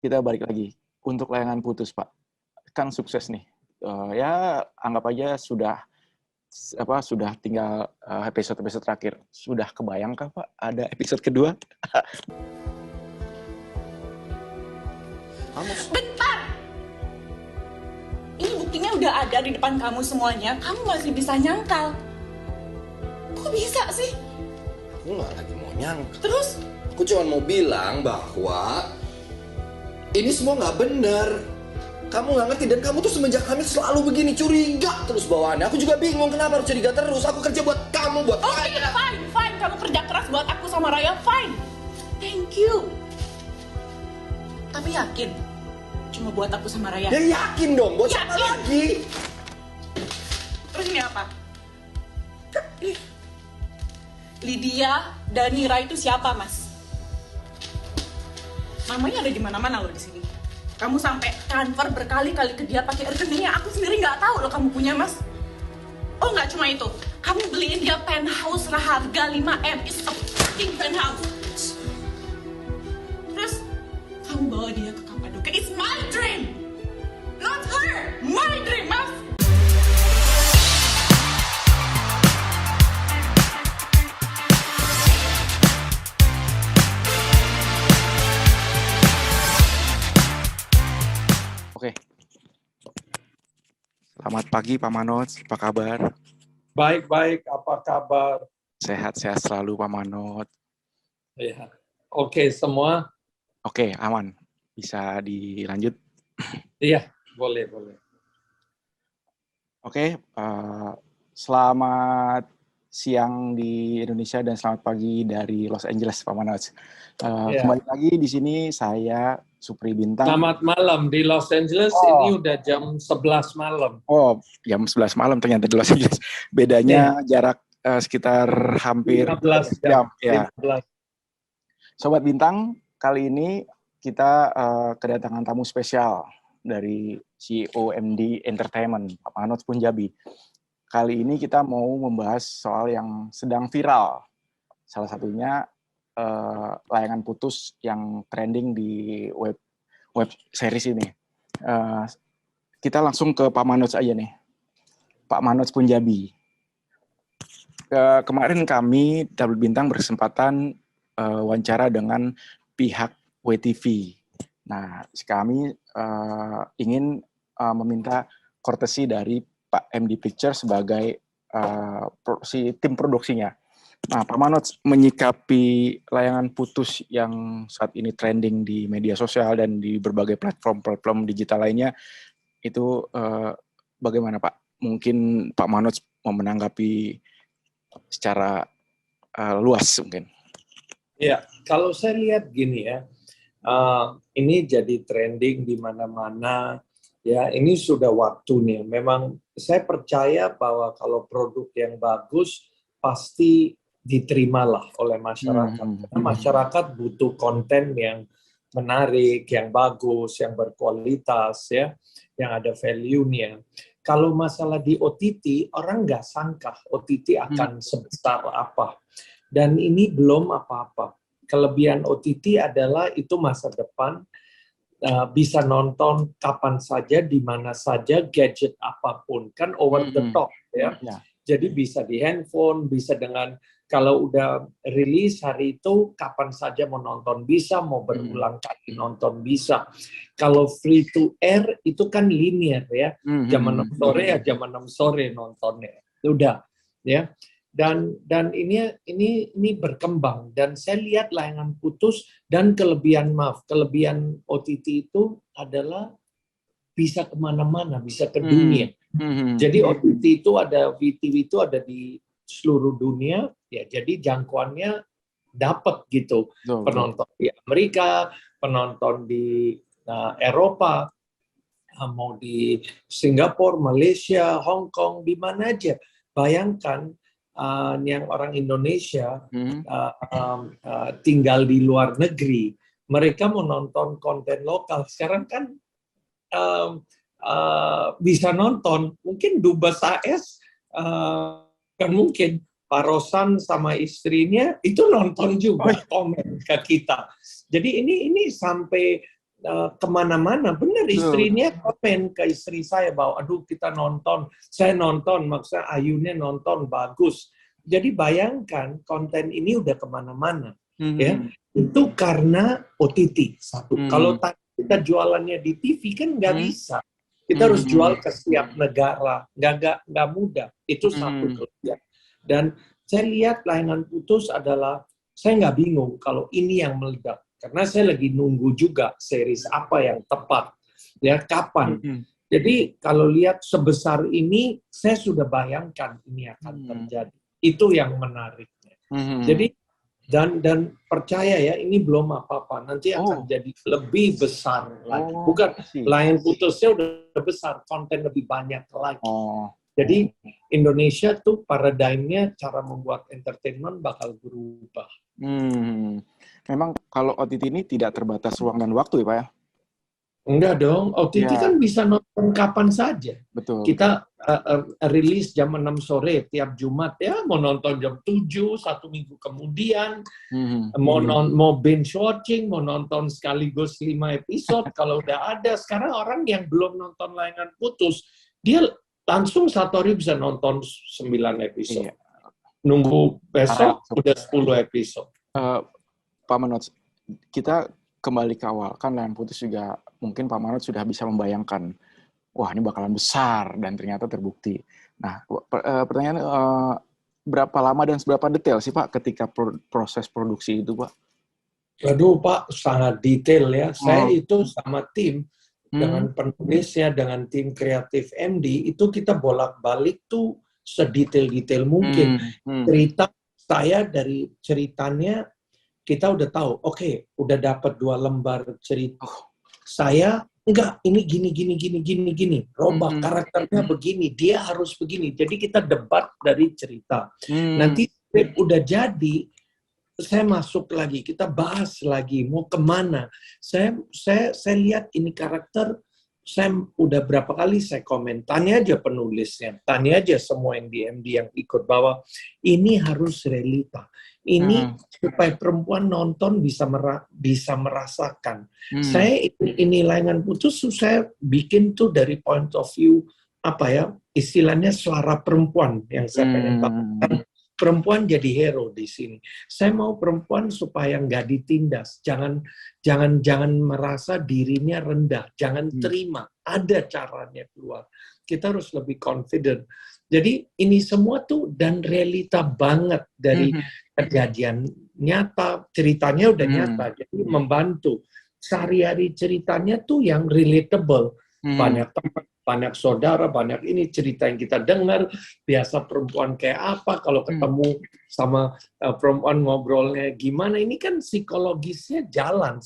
kita balik lagi untuk layangan putus, Pak. Kan sukses nih. Ya anggap aja sudah tinggal episode terakhir. Sudah kebayangkah, Pak, ada episode kedua? Bentar! Ini buktinya udah ada di depan kamu semuanya. Kamu masih bisa nyangkal. Kok bisa sih? Aku nggak lagi mau nyangka. Terus? Aku cuma mau bilang bahwa ini semua nggak benar. Kamu nggak ngerti, dan kamu tuh semenjak hamil selalu begini, curiga terus bawaannya. Aku juga bingung kenapa harus curiga terus. Aku kerja buat kamu, buat Oke, fine. Kamu kerja keras buat aku sama Raya, fine. Thank you. Tapi yakin? Cuma buat aku sama Raya? Ya yakin dong, buat siapa lagi? Terus ini apa? Lydia Danira itu siapa, Mas? Namanya ada di mana-mana loh di sini. Kamu sampai transfer berkali-kali ke dia pakai rekeningnya. Aku sendiri nggak tahu loh kamu punya, Mas. Oh, nggak cuma itu. Kamu beliin dia penthouse harga 5M. It's a fucking penthouse. Terus kamu bawa dia ke Kapadokia. It's my dream, not her. My dream, Mas. Oke. Selamat pagi, Pak Manoj. Apa kabar? Baik, apa kabar? Sehat-sehat selalu, Pak Manoj. Ya. Oke, semua? Oke, aman. Bisa dilanjut? Iya, boleh. Oke, selamat siang di Indonesia dan selamat pagi dari Los Angeles, Pak Manoj. Ya. Kembali lagi di sini saya Supri Bintang. Selamat malam di Los Angeles. Ini udah jam 11 malam. Oh, jam 11 malam ternyata di Los Angeles. Bedanya jarak sekitar hampir 15 jam. Ya. 15. Sobat Bintang, kali ini kita kedatangan tamu spesial dari CEO MD Entertainment, Pak Manoj Punjabi. Kali ini kita mau membahas soal yang sedang viral. Salah satunya layangan putus yang trending di web series ini. Kita langsung ke Pak Manoj aja nih. Pak Manoj Punjabi. Kemarin kami Double Bintang berkesempatan wawancara dengan pihak WTV. Nah, kami ingin meminta courtesy dari Pak MD Picture sebagai tim produksinya. Nah, Pak Manoj menyikapi layangan putus yang saat ini trending di media sosial dan di berbagai platform digital lainnya, itu bagaimana, Pak? Mungkin Pak Manoj mau menanggapi secara luas mungkin. Ya, kalau saya lihat gini ya, ini jadi trending di mana-mana. Ya, ini sudah waktunya. Memang saya percaya bahwa kalau produk yang bagus pasti diterimalah oleh masyarakat. Karena masyarakat butuh konten yang menarik, yang bagus, yang berkualitas, ya, yang ada value-nya. Kalau masalah di OTT, orang nggak sangka OTT akan sebesar apa. Dan ini belum apa-apa. Kelebihan OTT adalah itu masa depan, bisa nonton kapan saja, di mana saja, gadget apapun. Kan over the top, ya. Jadi bisa di handphone, bisa dengan, kalau udah rilis hari itu, kapan saja mau nonton bisa, mau berulang kali nonton bisa. Kalau free to air, itu kan linear ya. Jam 6 sore ya jam 6 sore nontonnya. Udah, ya. Dan ini berkembang. Dan saya lihat layangan putus dan kelebihan OTT itu adalah bisa kemana-mana, bisa ke dunia. Jadi OTT itu ada, VTV itu ada di seluruh dunia, ya, jadi jangkauannya dapat gitu. Penonton di Amerika, penonton di Eropa, mau di Singapura, Malaysia, Hong Kong, di mana aja. Bayangkan yang orang Indonesia tinggal di luar negeri, mereka mau nonton konten lokal. Sekarang kan bisa nonton, mungkin Dubes AS kan mungkin Pak Rosan sama istrinya itu nonton juga, komen ke kita. Jadi ini sampai kemana-mana. Benar, Betul. istrinya komen ke istri saya bahwa, aduh kita nonton, saya nonton, maksudnya Ayunya nonton, bagus. Jadi bayangkan konten ini udah kemana-mana. Ya, itu karena OTT satu. Kalau kita jualannya di TV kan nggak bisa. Kita harus jual ke setiap negara, nggak mudah. Itu satu kelebihan. Dan saya lihat layanan putus adalah, saya nggak bingung kalau ini yang meledak. Karena saya lagi nunggu juga series apa yang tepat, ya kapan. Jadi kalau lihat sebesar ini, saya sudah bayangkan ini akan terjadi. Itu yang menariknya. Jadi dan percaya ya, ini belum apa-apa. Nanti akan jadi lebih besar lagi. Bukan layanan putusnya udah besar, konten lebih banyak lagi. Jadi Indonesia tuh paradigmnya cara membuat entertainment bakal berubah. Memang kalau OTT ini tidak terbatas ruang dan waktu ya Pak ya? Enggak dong, OTT kan bisa nonton kapan saja. Betul. Kita rilis jam 6 sore tiap Jumat, ya mau nonton jam 7, 1 minggu kemudian, mau binge watching, mau nonton sekaligus 5 episode, kalau udah ada. Sekarang orang yang belum nonton layanan putus, dia langsung 1 hari bisa nonton 9 episode. Nunggu besok udah 10 episode. Pak Manoj, kita kembali ke awal, kan layanan putus juga mungkin Pak Manoj sudah bisa membayangkan, wah ini bakalan besar, dan ternyata terbukti. Nah, pertanyaan, berapa lama dan seberapa detail sih Pak ketika proses produksi itu Pak? Aduh Pak, sangat detail ya. Saya itu sama tim, dengan penulisnya, dengan tim kreatif MD, itu kita bolak-balik tuh sedetail-detail mungkin. Cerita saya dari ceritanya, kita udah tahu, oke, udah dapat 2 lembar cerita. Saya, enggak, ini gini. Robah karakternya begini, dia harus begini. Jadi kita debat dari cerita. Nanti script udah jadi, saya masuk lagi, kita bahas lagi, mau kemana. Saya lihat ini karakter, saya udah berapa kali saya komen, tanya aja penulisnya, tanya aja semua yang di MD yang ikut, bahwa ini harus realita. Ini supaya perempuan nonton bisa merasakan. Saya ini layanan putus, saya bikin tuh dari point of view, apa ya, istilahnya suara perempuan yang saya pengen tahu. Perempuan jadi hero di sini. Saya mau perempuan supaya nggak ditindas, jangan merasa dirinya rendah, jangan terima. Ada caranya keluar. Kita harus lebih confident. Jadi ini semua tuh dan realita banget dari kejadian nyata, ceritanya udah nyata, jadi membantu. Sehari-hari ceritanya tuh yang relatable. Banyak teman, banyak saudara, banyak ini cerita yang kita dengar, biasa perempuan kayak apa, kalau ketemu sama perempuan ngobrolnya gimana, ini kan psikologisnya jalan,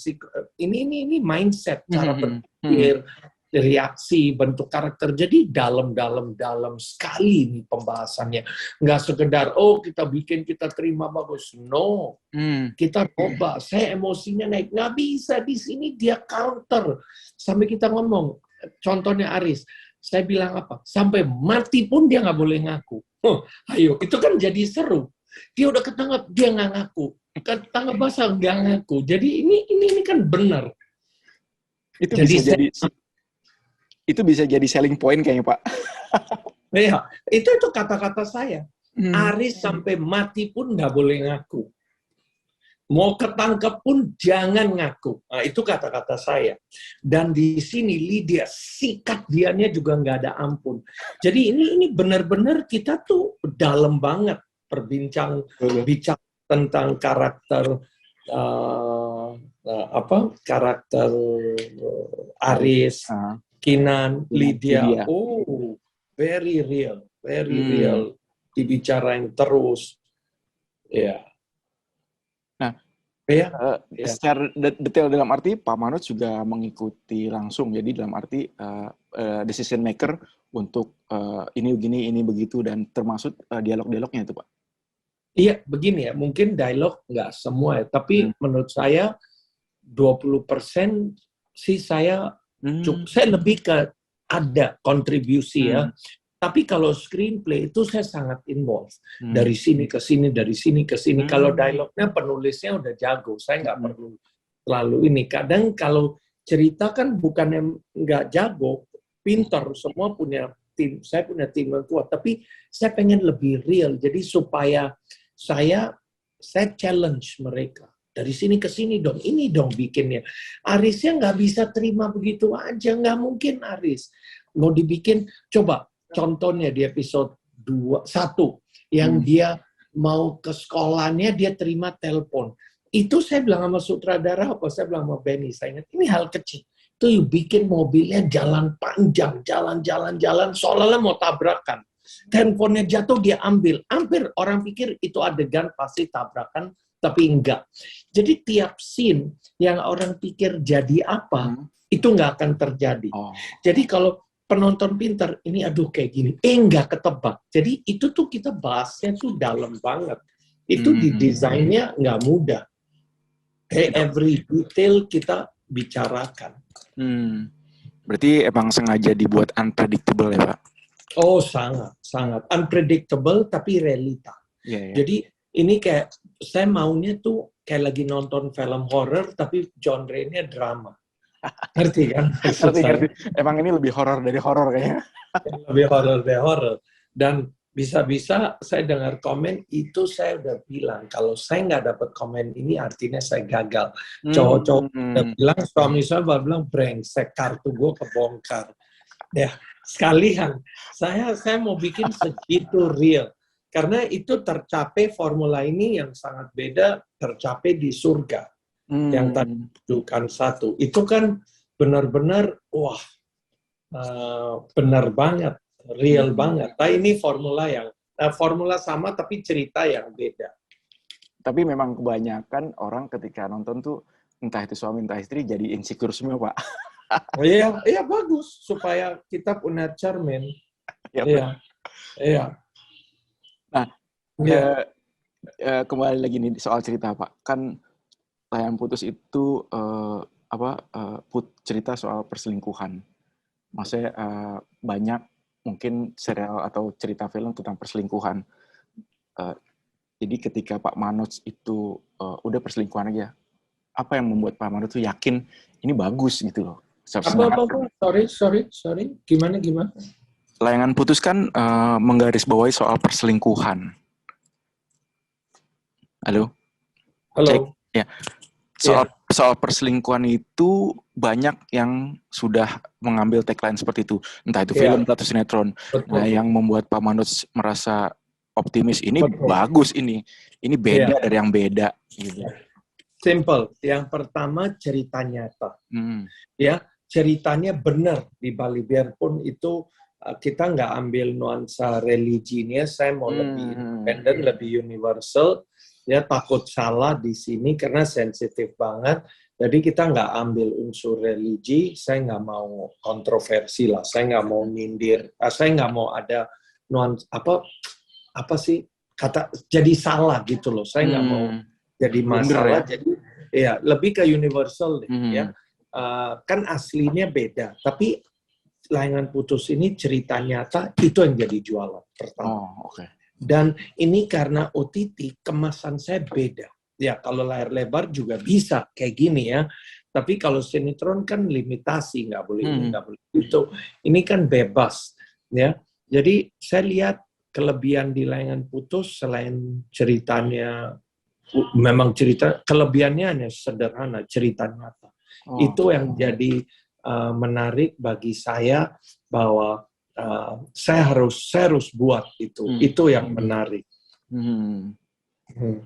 ini mindset, cara berpikir, reaksi, bentuk karakter, jadi dalam sekali nih pembahasannya, nggak sekedar, oh kita bikin, kita terima, bagus, no, kita coba, saya emosinya naik, nggak bisa, di sini dia counter, sampai kita ngomong, contohnya Aris, saya bilang apa? Sampai mati pun dia nggak boleh ngaku. Ayo, itu kan jadi seru. Dia udah ketangkap, dia nggak ngaku. Ketangkap basah, nggak ngaku. Jadi ini kan benar. Itu bisa jadi selling point kayaknya Pak. Ya, itu kata-kata saya. Aris sampai mati pun nggak boleh ngaku. Mau ketangkep pun jangan ngaku. Nah, itu kata-kata saya. Dan di sini Lydia, sikat dianya juga nggak ada ampun. Jadi ini benar-benar kita tuh dalam banget bicara tentang karakter karakter Aris, Kinan, Lydia. Oh, very real dibicarain terus. Ya. Secara detail dalam arti Pak Manoj juga mengikuti langsung, jadi dalam arti decision maker untuk ini begini, ini begitu, dan termasuk dialog-dialognya itu Pak. Iya, begini ya, mungkin dialog nggak semua ya, tapi menurut saya 20% sih saya lebih ke ada kontribusi ya. Tapi kalau screenplay itu saya sangat involved. Dari sini ke sini, dari sini ke sini. Kalau dialognya penulisnya udah jago, saya nggak perlu terlalu ini. Kadang kalau cerita kan bukan yang nggak jago, pinter, semua punya tim. Saya punya tim yang kuat, tapi saya pengen lebih real. Jadi supaya saya challenge mereka. Dari sini ke sini dong, ini dong bikinnya. Arisnya nggak bisa terima begitu aja, nggak mungkin Aris. Mau dibikin, coba contohnya di episode 1, yang dia mau ke sekolahnya, dia terima telepon. Itu saya bilang sama sutradara, saya bilang sama Benny, saya ingat, ini hal kecil. Itu bikin mobilnya jalan panjang, jalan, seolah-olah mau tabrakan. Handphonenya jatuh, dia ambil. Hampir orang pikir itu adegan pasti tabrakan, tapi enggak. Jadi tiap scene yang orang pikir jadi apa, itu nggak akan terjadi. Jadi kalau penonton pintar, ini aduh kayak gini, nggak ketebak. Jadi itu tuh kita bahasnya tuh dalam banget. Itu di desainnya nggak mudah. Every detail kita bicarakan. Berarti emang sengaja dibuat unpredictable ya Pak? Oh sangat, sangat. Unpredictable tapi realita. Jadi ini kayak, saya maunya tuh kayak lagi nonton film horror, tapi genre-nya drama. Ngerti kan? Ngerti. Emang ini lebih horor dari horor kayaknya. Lebih horor dari horor. Dan bisa-bisa saya dengar komen, itu saya udah bilang, kalau saya nggak dapat komen ini, artinya saya gagal. Cowok-cowok udah bilang, suami saya baru bilang, brengsek, kartu gue kebongkar. Ya, sekalian. Saya mau bikin segitu real. Karena itu tercapai formula ini yang sangat beda, tercapai di surga. Yang tadi tunjukkan 1. Itu kan benar-benar, wah, benar banget, real banget. Nah ini formula formula sama tapi cerita yang beda. Tapi memang kebanyakan orang ketika nonton tuh, entah itu suami, entah istri, jadi insecure semua Pak. Iya bagus, supaya kita punya cermin. Iya. Nah, kembali lagi nih soal cerita Pak. Kan Layangan Putus itu cerita soal perselingkuhan. Maksudnya banyak mungkin serial atau cerita film tentang perselingkuhan. Jadi ketika Pak Manoj itu udah perselingkuhan aja, apa yang membuat Pak Manoj tuh yakin ini bagus gitu loh? Sorry. Gimana? Layangan Putus kan menggarisbawahi soal perselingkuhan. Halo? Halo. Ya. Soal perselingkuhan itu banyak yang sudah mengambil tagline seperti itu. Entah itu film atau sinetron. Nah, yang membuat Pak Manoj merasa optimis, ini bagus ini. Ini beda dari yang beda. Gitu. Simple. Yang pertama cerita nyata. Ya, ceritanya benar di Bali. Biarpun itu kita nggak ambil nuansa religinya, saya mau lebih independen, lebih universal. Ya takut salah di sini karena sensitif banget. Jadi kita nggak ambil unsur religi, saya nggak mau kontroversi lah, saya nggak mau nyindir, saya nggak mau ada nuansa apa sih kata jadi salah gitu loh. Saya nggak mau jadi masalah. Jadi ya lebih ke universal deh, ya. Kan aslinya beda, tapi Layangan Putus ini cerita nyata, itu yang jadi jualan pertama. Dan ini karena OTT, kemasan saya beda. Ya, kalau layar lebar juga bisa kayak gini ya. Tapi kalau sinetron kan limitasi, nggak boleh ini, nggak boleh itu. Ini kan bebas. Ya, jadi saya lihat kelebihan di Layangan Putus selain ceritanya, memang cerita, kelebihannya hanya sederhana, cerita nyata. Itu yang jadi menarik bagi saya bahwa saya harus buat itu yang menarik.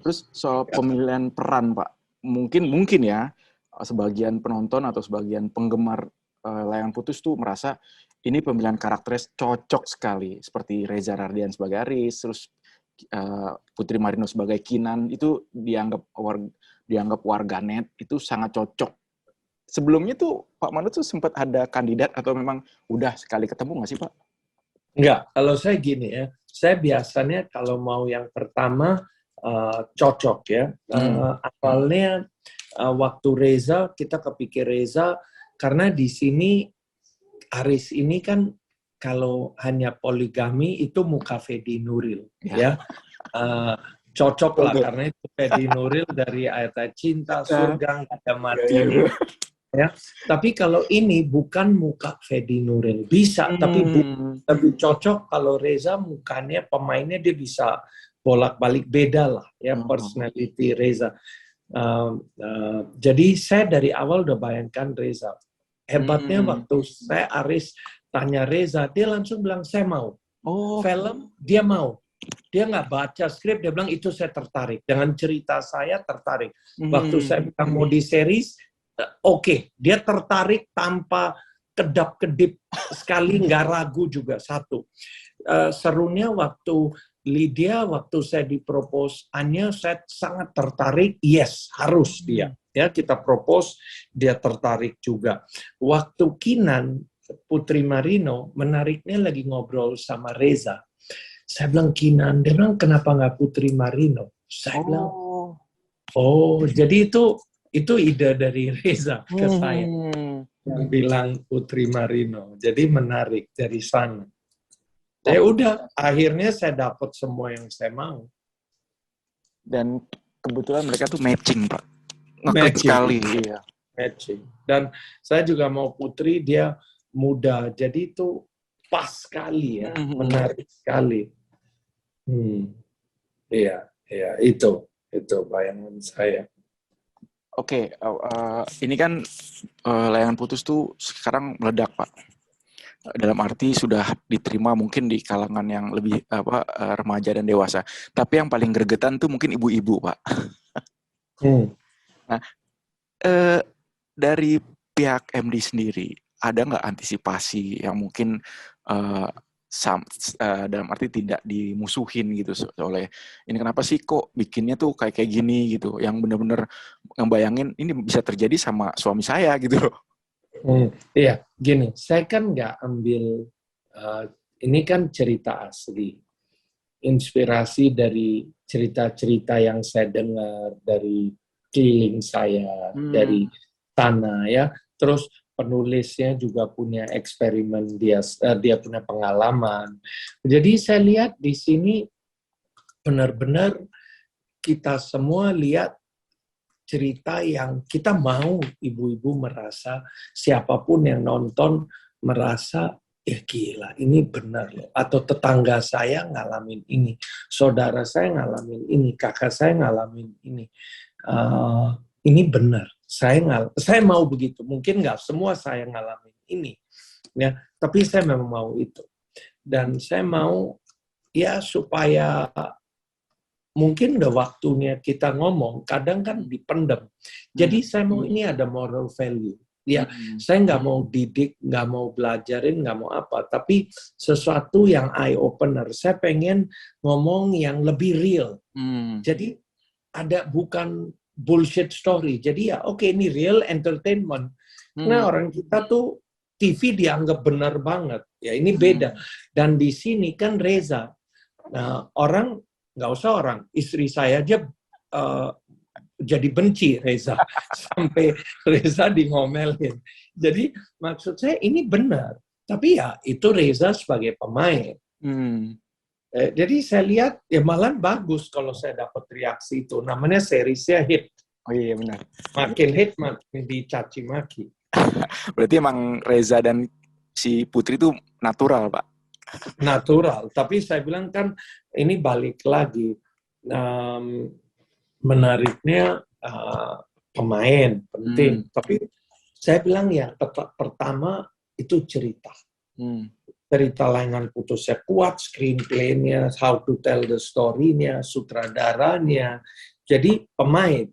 Terus soal pemilihan peran Pak, mungkin ya sebagian penonton atau sebagian penggemar Layangan Putus tuh merasa ini pemilihan karakternya cocok sekali, seperti Reza Rahardian sebagai Aris, terus Putri Marino sebagai Kinan, itu dianggap warganet itu sangat cocok. Sebelumnya tuh Pak Manoj tuh sempat ada kandidat atau memang udah sekali ketemu nggak sih Pak? Enggak, kalau saya gini ya, saya biasanya kalau mau yang pertama cocok ya. Awalnya waktu Reza, kita kepikir Reza, karena di sini Aris ini kan kalau hanya poligami itu muka Fedi Nuril ya. Cocok lah karena itu Fedi Nuril dari Ayat Cinta, Surga, Nggak Ada Mati. Ya, tapi kalau ini bukan muka Fedi Nuril, bisa, tapi lebih cocok kalau Reza mukanya pemainnya dia bisa bolak-balik, beda lah ya personality Reza. Jadi saya dari awal udah bayangkan Reza. Hebatnya waktu saya Aris tanya Reza, dia langsung bilang saya mau. Film dia mau. Dia nggak baca skrip, dia bilang itu saya tertarik. Dengan cerita saya tertarik. Waktu saya bilang mau di series, oke, dia tertarik tanpa kedap-kedip sekali, nggak ragu juga satu. Serunya waktu Lydia, waktu saya dipropose Anya, saya sangat tertarik. Yes, harus dia. Ya, kita propose, dia tertarik juga. Waktu Kinan, Putri Marino, menariknya lagi ngobrol sama Reza. Saya bilang Kinan, dia bilang kenapa nggak Putri Marino? Saya bilang, jadi itu ide dari Reza ke saya. Yang bilang Putri Marino. Jadi menarik dari sana. Ya udah, akhirnya saya dapat semua yang saya mau. Dan kebetulan mereka tuh matching, Pak. Ngeklik sekali. Iya. Matching. Dan saya juga mau Putri, dia muda. Jadi itu pas sekali ya. Menarik sekali. Iya, itu bayangan saya. Oke, ini kan Layangan Putus tuh sekarang meledak, Pak. Dalam arti sudah diterima mungkin di kalangan yang lebih remaja dan dewasa. Tapi yang paling gregetan tuh mungkin ibu-ibu, Pak. Nah, dari pihak MD sendiri, ada nggak antisipasi yang mungkin dalam arti tidak dimusuhin gitu oleh ini, kenapa sih kok bikinnya tuh kayak gini gitu, yang benar-benar ngebayangin ini bisa terjadi sama suami saya gitu. Iya, gini, saya kan nggak ambil, ini kan cerita asli, inspirasi dari cerita-cerita yang saya dengar dari keliling saya, dari tanah ya, terus penulisnya juga punya eksperimen, dia punya pengalaman. Jadi saya lihat di sini benar-benar kita semua lihat cerita yang kita mau ibu-ibu merasa, siapapun yang nonton merasa, gila, ini benar loh. Atau tetangga saya ngalamin ini, saudara saya ngalamin ini, kakak saya ngalamin ini. Ini benar. Saya mau begitu. Mungkin nggak semua saya ngalamin ini, ya. Tapi saya memang mau itu. Dan saya mau ya supaya mungkin udah waktunya kita ngomong. Kadang kan dipendam. Jadi saya mau ini ada moral value. Ya, saya nggak mau didik, nggak mau belajarin, nggak mau apa. Tapi sesuatu yang eye opener. Saya pengen ngomong yang lebih real. Jadi ada bukan bullshit story. Jadi ya oke, ini real entertainment. Nah, orang kita tuh TV dianggap benar banget. Ya ini beda. Dan di sini kan Reza. Nah, orang, nggak usah orang, istri saya aja jadi benci Reza. Sampai Reza dingomelin. Jadi maksud saya ini benar. Tapi ya itu Reza sebagai pemain. Jadi saya lihat ya malah bagus kalau saya dapat reaksi itu. Namanya seriesnya hit. Oh iya benar. Makin hit makin dicaci maki. Berarti emang Reza dan si Putri itu natural, Pak. Natural. Tapi saya bilang kan ini balik lagi. Menariknya pemain penting. Tapi saya bilang ya pertama itu cerita. Cerita Layangan Putusnya kuat, screenplay-nya, how to tell the story-nya, sutradaranya. Jadi pemain.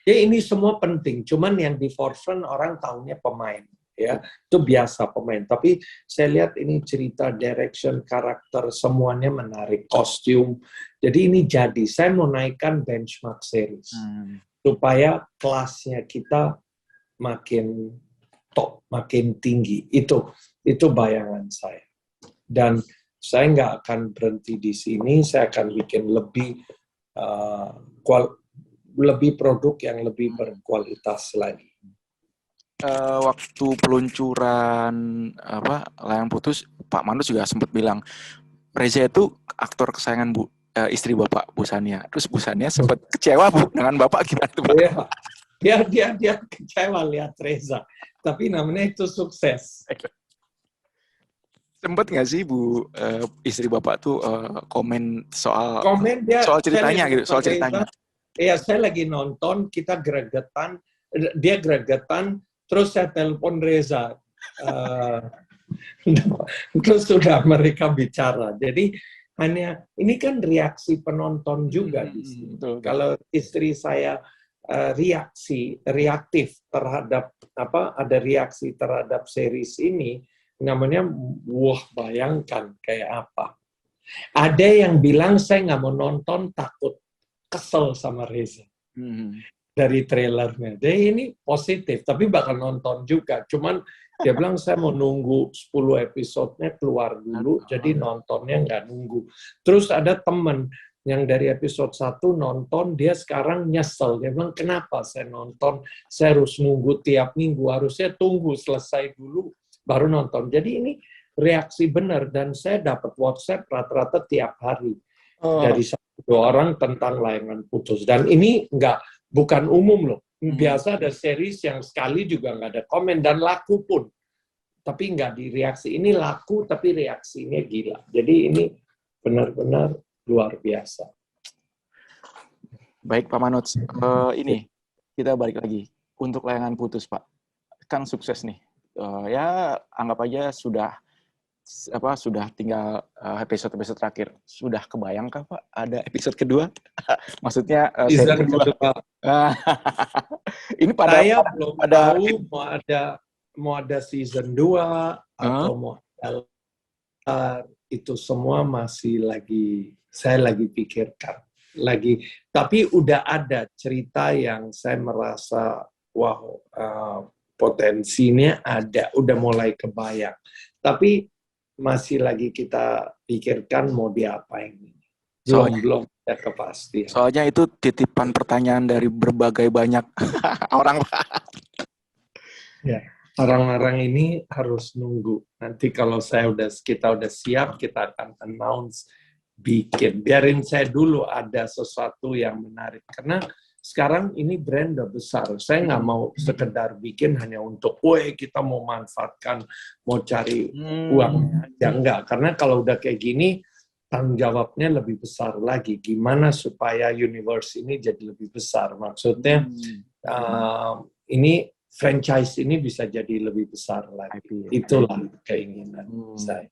Ya ini semua penting. Cuman yang di forefront orang tahunya pemain. Ya, itu biasa pemain. Tapi saya lihat ini cerita, direction, karakter, semuanya menarik. Kostum. Jadi ini jadi. Saya mau naikkan benchmark series. Supaya kelasnya kita makin top, makin tinggi. Itu bayangan saya. Dan saya nggak akan berhenti di sini, saya akan bikin lebih produk yang lebih berkualitas lagi. Waktu peluncuran Layangan Putus, Pak Manus juga sempat bilang Reza itu aktor kesayangan istri Bapak, Bu Sania. Terus Bu Sania sempat kecewa, Bu, dengan Bapak gimana tuh, Pak? Iya. Dia kecewa lihat Reza. Tapi namanya itu sukses. Sempet nggak sih Bu istri Bapak tuh komen soal Komen dia, soal ceritanya saya gitu, soal ceritanya. Iya, saya lagi nonton, kita gregetan, dia gregetan, terus saya telepon Reza. Terus sudah mereka bicara. Jadi hanya ini kan reaksi penonton juga di sini. Betul. Kalau istri saya reaktif terhadap ada reaksi terhadap series ini, namanya wah, bayangkan kayak apa. Ada yang bilang saya nggak mau nonton, takut kesel sama Reza dari trailernya. Jadi ini positif, tapi bakal nonton juga. Cuman dia bilang saya mau nunggu 10 episodenya keluar dulu, jadi nontonnya nggak nunggu. Terus ada temen yang dari episode 1 nonton, dia sekarang nyesel. Dia bilang, kenapa saya nonton, saya harus nunggu tiap minggu, harusnya tunggu selesai dulu, baru nonton. Jadi ini reaksi benar, dan saya dapat WhatsApp rata-rata tiap hari. Dari 1-2 orang tentang layangan putus. Dan ini bukan umum loh. Biasa ada series yang sekali juga nggak ada komen, dan laku pun. Tapi nggak direaksi. Ini laku, tapi reaksinya gila. Jadi ini benar-benar luar biasa. Baik Pak Manoj, ini kita balik lagi. Untuk layangan putus Pak, kan sukses nih. Ya anggap aja sudah tinggal episode terakhir. Sudah kebayangkah Pak ada episode kedua? Maksudnya season kedua. Ini pada saya belum tahu mau ada season 2 atau mau ada itu semua masih saya lagi pikirkan. Tapi udah ada cerita yang saya merasa wow, potensinya ada, udah mulai kebayang. Tapi masih lagi kita pikirkan mau diapain. Belum ada kepastian. Soalnya itu titipan pertanyaan dari berbagai banyak orang. Ya, orang-orang ini harus nunggu. Nanti kalau kita udah siap, kita akan announce bikin. Biarin saya dulu ada sesuatu yang menarik. Karena sekarang ini brand udah besar. Saya nggak mau sekedar bikin hanya untuk, kita mau manfaatkan, mau cari uangnya. Ya enggak, karena kalau udah kayak gini, tanggung jawabnya lebih besar lagi. Gimana supaya universe ini jadi lebih besar? Maksudnya, ini franchise ini bisa jadi lebih besar lagi. Itulah keinginan saya.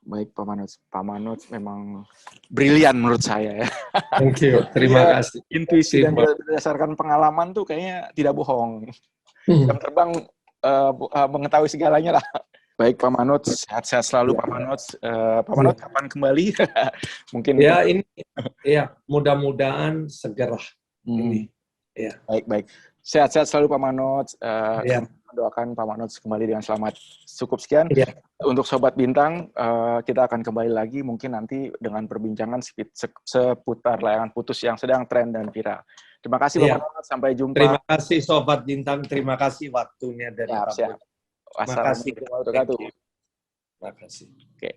Baik Pak Manoj. Pak Manoj memang brilian menurut saya ya. Thank you, terima kasih. Intuisi dan berdasarkan pengalaman tuh kayaknya tidak bohong. Jam terbang mengetahui segalanya lah. Baik Pak Manoj, sehat-sehat selalu Pak Manoj. Pak Manoj kapan kembali? Mungkin ya ini mudah-mudahan segera. Ini. Ya. Baik. Sehat-sehat selalu Pak Manoj. Mendoakan Pak Manoj kembali dengan selamat. Cukup sekian. Ya. Untuk Sobat Bintang, kita akan kembali lagi mungkin nanti dengan perbincangan seputar layangan putus yang sedang tren dan viral. Terima kasih Pak Manoj, sampai jumpa. Terima kasih Sobat Bintang, terima kasih waktunya dari Siap. Wassalamualaikum warahmatullahi wabarakatuh. Terima kasih. Oke.